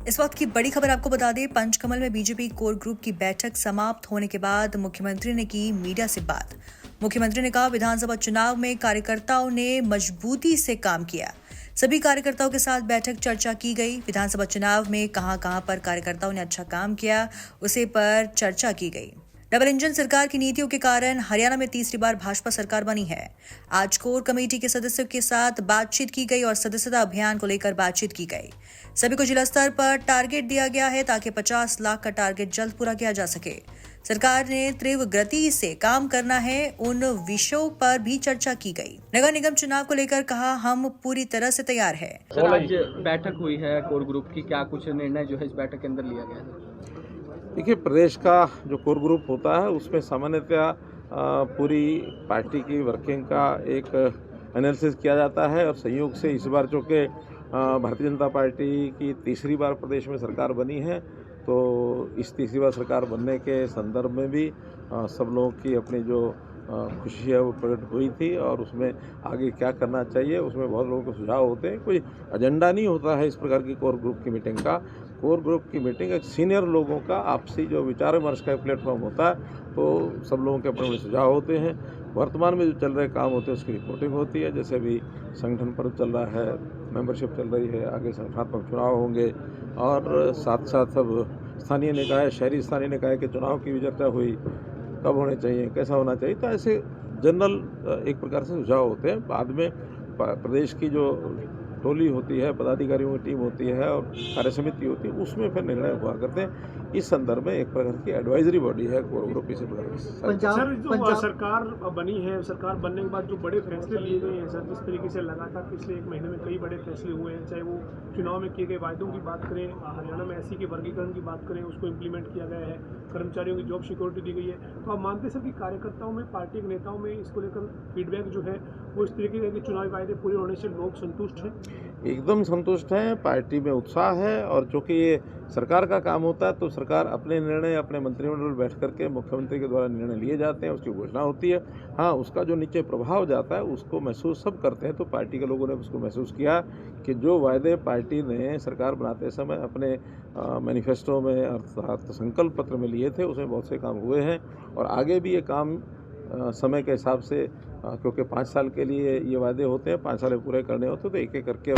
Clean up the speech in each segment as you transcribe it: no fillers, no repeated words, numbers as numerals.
इस वक्त की बड़ी खबर आपको बता दें, पंचकमल में बीजेपी कोर ग्रुप की बैठक समाप्त होने के बाद मुख्यमंत्री ने की मीडिया से बात। मुख्यमंत्री ने कहा, विधानसभा चुनाव में कार्यकर्ताओं ने मजबूती से काम किया। सभी कार्यकर्ताओं के साथ बैठक चर्चा की गई। विधानसभा चुनाव में कहां पर कार्यकर्ताओं ने अच्छा काम किया, उसे पर चर्चा की गई। डबल इंजन सरकार की नीतियों के कारण हरियाणा में तीसरी बार भाजपा सरकार बनी है। आज कोर कमेटी के सदस्यों के साथ बातचीत की गई और सदस्यता अभियान को लेकर बातचीत की गई। सभी को जिला स्तर पर टारगेट दिया गया है ताकि 50 लाख का टारगेट जल्द पूरा किया जा सके। सरकार ने तीव्र गति से काम करना है, उन विषयों पर भी चर्चा की गई। नगर निगम चुनाव को लेकर कहा, हम पूरी तरह से तैयार है। सर, आज बैठक हुई है कोर ग्रुप की, क्या कुछ निर्णय जो है इस बैठक के अंदर लिया गया है? देखिए, प्रदेश का जो कोर ग्रुप होता है उसमें सामान्यतः पूरी पार्टी की वर्किंग का एक एनालिसिस किया जाता है और संयोग से इस बार चूँकि भारतीय जनता पार्टी की तीसरी बार प्रदेश में सरकार बनी है, तो इस तीसरी बार सरकार बनने के संदर्भ में भी सब लोगों की अपनी जो खुशी है वो प्रकट हुई थी और उसमें आगे क्या करना चाहिए उसमें बहुत लोगों के सुझाव होते हैं। कोई एजेंडा नहीं होता है इस प्रकार की कोर ग्रुप की मीटिंग का। कोर ग्रुप की मीटिंग एक सीनियर लोगों का आपसी जो विचार विमर्श का प्लेटफॉर्म होता है, तो सब लोगों के अपने अपने सुझाव होते हैं। वर्तमान में जो चल रहे काम होते हैं उसकी रिपोर्टिंग होती है। जैसे अभी संगठन पर्व चल रहा है, मेंबरशिप चल रही है, आगे संगठनात्मक चुनाव होंगे और साथ साथ अब स्थानीय निकाय, शहरी स्थानीय निकाय के चुनाव की भी चर्चा हुई, कब होने चाहिए, कैसा होना चाहिए। तो ऐसे जनरल एक प्रकार से सुझाव होते हैं। बाद में प्रदेश की जो टोली होती है, पदाधिकारियों की टीम होती है और कार्य समिति होती है, उसमें फिर निर्णय हुआ करते हैं। इस संदर्भ में एक प्रकार की एडवाइजरी बॉडी है कोर ग्रुप इसी प्रकार की। सर, जो सरकार बनी है, सरकार बनने के बाद जो बड़े फैसले लिए गए हैं सर, जिस तरीके से लगातार पिछले एक महीने में कई बड़े फैसले हुए हैं, चाहे वो चुनाव में किए गए वायदों की बात करें, हरियाणा में एससी के वर्गीकरण की बात करें, उसको इम्प्लीमेंट किया गया है, कर्मचारियों की जॉब सिक्योरिटी दी गई है, तो आप मानते सर कि कार्यकर्ताओं में, पार्टी के नेताओं में इसको लेकर फीडबैक जो है वो इस तरीके के चुनावी वायदे पूरे होने से लोग संतुष्ट हैं? एकदम संतुष्ट हैं, पार्टी में उत्साह है और चूँकि ये सरकार का काम होता है तो सरकार अपने निर्णय अपने मंत्रिमंडल बैठ करके मुख्यमंत्री के द्वारा निर्णय लिए जाते हैं, उसकी घोषणा होती है। हाँ, उसका जो नीचे प्रभाव जाता है उसको महसूस सब करते हैं। तो पार्टी के लोगों ने उसको महसूस किया कि जो वायदे पार्टी ने सरकार बनाते समय अपने मैनिफेस्टो में अर्थात संकल्प पत्र में लिए थे, उसमें बहुत से काम हुए हैं और आगे भी ये काम समय के हिसाब से, क्योंकि 5 साल के लिए ये वादे होते हैं, 5 साल पूरे करने होते हैं, तो एक एक करके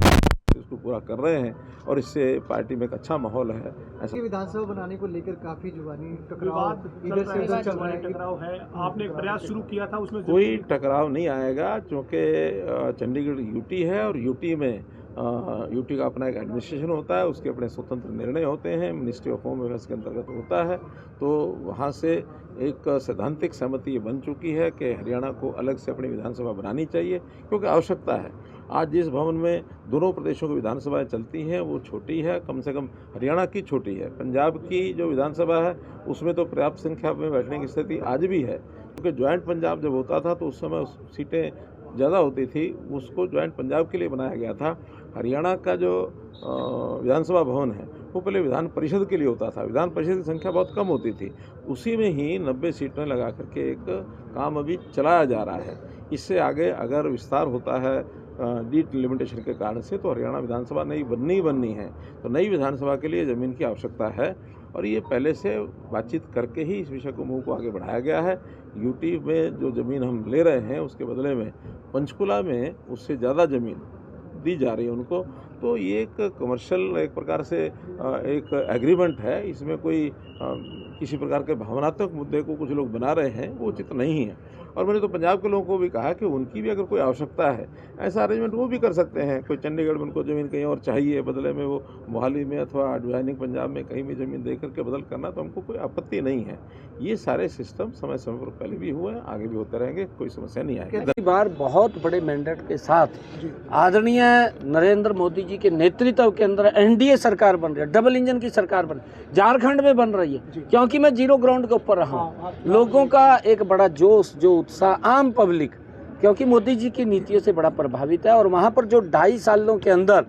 इसको पूरा कर रहे हैं और इससे पार्टी में एक अच्छा माहौल है। ऐसा विधानसभा बनाने को लेकर काफी जुबानी टकराव है, आपने एक प्रयास शुरू किया था, उसमें कोई टकराव नहीं आएगा क्योंकि चंडीगढ़ यूटी है और यूटी में यूटी का अपना एक एडमिनिस्ट्रेशन होता है, उसके अपने स्वतंत्र निर्णय होते हैं, मिनिस्ट्री ऑफ होम अफेयर्स के अंतर्गत होता है। तो वहाँ से एक सैद्धांतिक सहमति ये बन चुकी है कि हरियाणा को अलग से अपनी विधानसभा बनानी चाहिए क्योंकि आवश्यकता है। आज जिस भवन में दोनों प्रदेशों की विधानसभाएं चलती हैं वो छोटी है, कम से कम हरियाणा की छोटी है। पंजाब की जो विधानसभा है उसमें तो पर्याप्त संख्या में बैठने की स्थिति आज भी है, क्योंकि ज्वाइंट पंजाब जब होता था तो उस समय सीटें ज़्यादा होती थी, उसको ज्वाइंट पंजाब के लिए बनाया गया था। हरियाणा का जो विधानसभा भवन है वो पहले विधान परिषद के लिए होता था, विधान परिषद की संख्या बहुत कम होती थी, उसी में ही 90 सीटें लगा करके एक काम अभी चलाया जा रहा है। इससे आगे अगर विस्तार होता है डिलिमिटेशन के कारण से तो हरियाणा विधानसभा नई बननी है, तो नई विधानसभा के लिए ज़मीन की आवश्यकता है और ये पहले से बातचीत करके ही इस विषय को मुँह को आगे बढ़ाया गया है। यूटी में जो ज़मीन हम ले रहे हैं उसके बदले में पंचकुला में उससे ज़्यादा ज़मीन दी जा रही है उनको, तो ये एक कमर्शियल एक प्रकार से एक एग्रीमेंट है। इसमें कोई किसी प्रकार के भावनात्मक मुद्दे को कुछ लोग बना रहे हैं, वो उचित नहीं है। और मैंने तो पंजाब के लोगों को भी कहा कि उनकी भी अगर कोई आवश्यकता है ऐसा अरेंजमेंट वो भी कर सकते हैं। कोई चंडीगढ़ में उनको ज़मीन कहीं और चाहिए, बदले में वो मोहाली में अथवा एडजॉइनिंग पंजाब में कहीं भी ज़मीन दे करके बदल करना, तो हमको कोई आपत्ति नहीं है। ये सारे सिस्टम समय समय पर पहले भी हुए हैं, आगे भी होते रहेंगे, कोई समस्या नहीं आएगी। कई बार बहुत बड़े मैंडेट के साथ आदरणीय नरेंद्र मोदी जी के नेतृत्व के अंदर एनडीए सरकार बन रही है, डबल इंजन की सरकार बन रही है, झारखंड में बन रही है। क्योंकि मैं जीरो ग्राउंड के ऊपर रहा हूँ, लोगों का एक बड़ा जोश, जो उत्साह, आम पब्लिक क्योंकि मोदी जी की नीतियों से बड़ा प्रभावित है और वहाँ पर जो 2.5 सालों के अंदर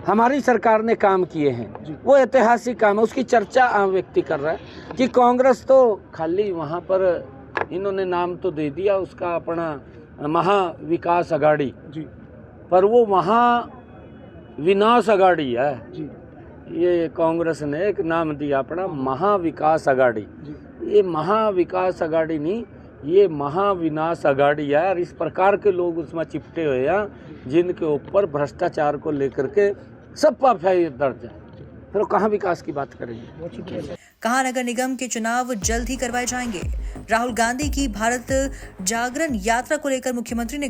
हमारी सरकार ने काम किए हैं वो ऐतिहासिक काम है, उसकी चर्चा आम व्यक्ति कर रहा है। कि कांग्रेस तो खाली वहाँ पर इन्होंने नाम तो दे दिया उसका अपना महाविकास अघाड़ी, पर वो वहाँ विनाश अघाड़ी है। ये कांग्रेस ने एक नाम दिया अपना महाविकास आघाड़ी। ये महाविकास आघाड़ी नहीं, ये महाविनाश आघाड़ी है। और इस प्रकार के लोग उसमें चिपटे हुए हैं जिनके ऊपर भ्रष्टाचार को लेकर के सब एफआईआर दर्ज है, फिर कहाँ विकास की बात करेंगे। कहा नगर निगम के चुनाव जल्द ही करवाए जाएंगे। राहुल गांधी की भारत जागरण यात्रा को लेकर मुख्यमंत्री ने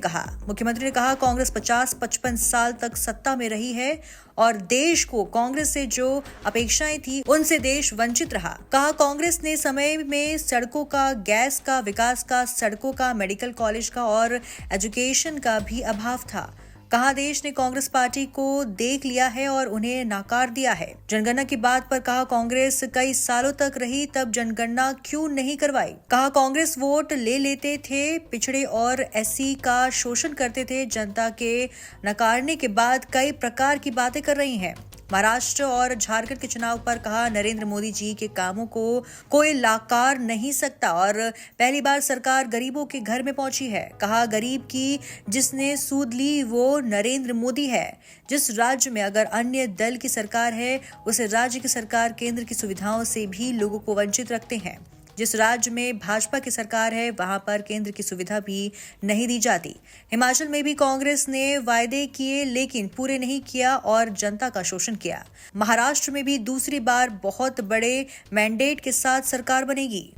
कहा कांग्रेस 50-55 साल तक सत्ता में रही है और देश को कांग्रेस से जो अपेक्षाएं थी उनसे देश वंचित रहा। कहा कांग्रेस ने समय में सड़कों का, गैस का, विकास का, सड़कों का, मेडिकल कॉलेज का और एजुकेशन का भी अभाव था। कहा देश ने कांग्रेस पार्टी को देख लिया है और उन्हें नाकार दिया है। जनगणना की बात पर कहा कांग्रेस कई सालों तक रही, तब जनगणना क्यों नहीं करवाई। कहा कांग्रेस वोट ले लेते थे, पिछड़े और एससी का शोषण करते थे। जनता के नकारने के बाद कई प्रकार की बातें कर रही हैं। महाराष्ट्र और झारखंड के चुनाव पर कहा नरेंद्र मोदी जी के कामों को कोई लाकार नहीं सकता और पहली बार सरकार गरीबों के घर में पहुंची है। कहा गरीब की जिसने सूद ली वो नरेंद्र मोदी है। जिस राज्य में अगर अन्य दल की सरकार है, उसे राज्य की सरकार केंद्र की सुविधाओं से भी लोगों को वंचित रखते हैं। जिस राज्य में भाजपा की सरकार है वहां पर केंद्र की सुविधा भी नहीं दी जाती। हिमाचल में भी कांग्रेस ने वायदे किए लेकिन पूरे नहीं किया और जनता का शोषण किया। महाराष्ट्र में भी दूसरी बार बहुत बड़े मैंडेट के साथ सरकार बनेगी।